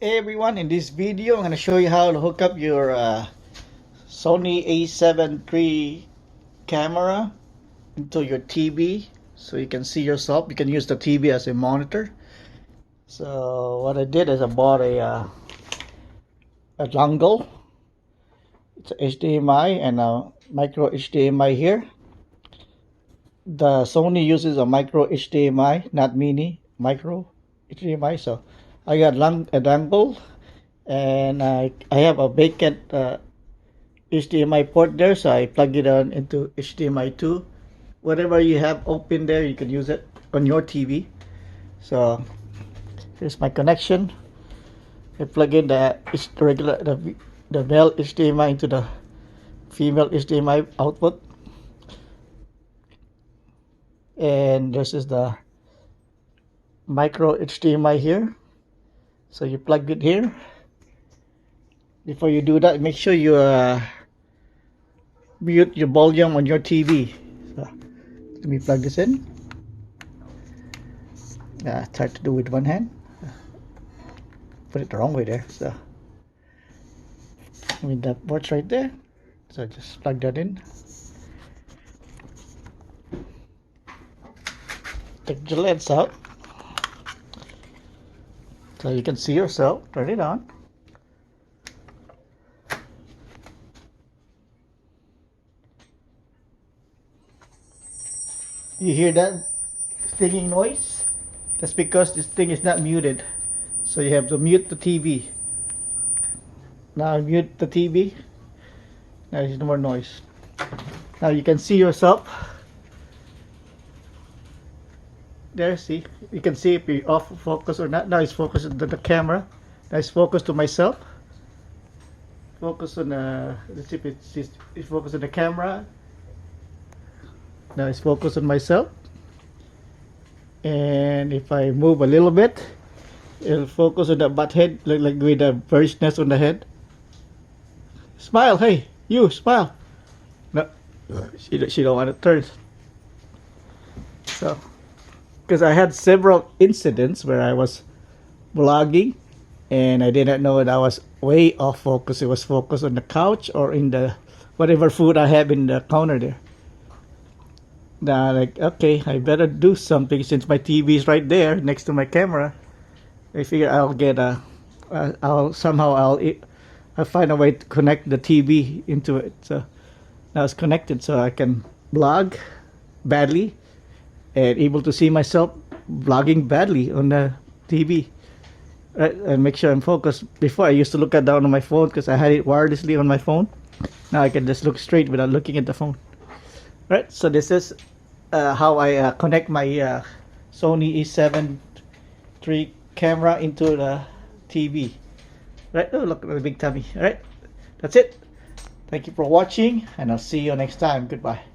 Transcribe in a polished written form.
Hey everyone, in this video I'm going to show you how to hook up your Sony A7iii camera into your TV so you can see yourself. You can use the TV as a monitor. So what I did is I bought a dongle. It's a HDMI and a micro HDMI here. The Sony uses a micro HDMI, not mini, micro HDMI. So I got a dongle. And I have a vacant HDMI port there, so I plug it on into HDMI 2. Whatever you have open there, you can use it on your TV. So here's my connection. I plug in the male HDMI into the female HDMI output, and this is the micro HDMI here. So you plug it here. Before you do that, make sure you mute your volume on your TV. So, let me plug this in. Try to do it with one hand. Put it the wrong way there. So, I mean that port's right there. So just plug that in. Take the lens out, so you can see yourself. Turn it on. You hear that stinging noise? That's because this thing is not muted. So you have to mute the TV. Now mute the TV. Now there's no more noise. Now you can see yourself. There, see? You can see if you're off focus or not. Now it's focused on the camera. Now it's focused to myself. Focus on let's see if it's focused on the camera. Now it's focused on myself, and if I move a little bit, it'll focus on the butt head, like with the bird's nest on the head. Smile, hey, you smile. No, she don't want to turn. So, because I had several incidents where I was vlogging, and I didn't know that I was way off focus. It was focused on the couch or in the whatever food I have in the counter there. Now, like, okay, I better do something since my TV is right there next to my camera. I figure I'll get I'll find a way to connect the TV into it. So now it's connected, so I can vlog badly and able to see myself vlogging badly on the TV. Right, and make sure I'm focused. Before I used to look at down on my phone because I had it wirelessly on my phone. Now I can just look straight without looking at the phone. Right, so this is how I connect my Sony S7iii camera into the TV. Right, oh look at the big tummy. Alright, that's it. Thank you for watching, and I'll see you next time. Goodbye.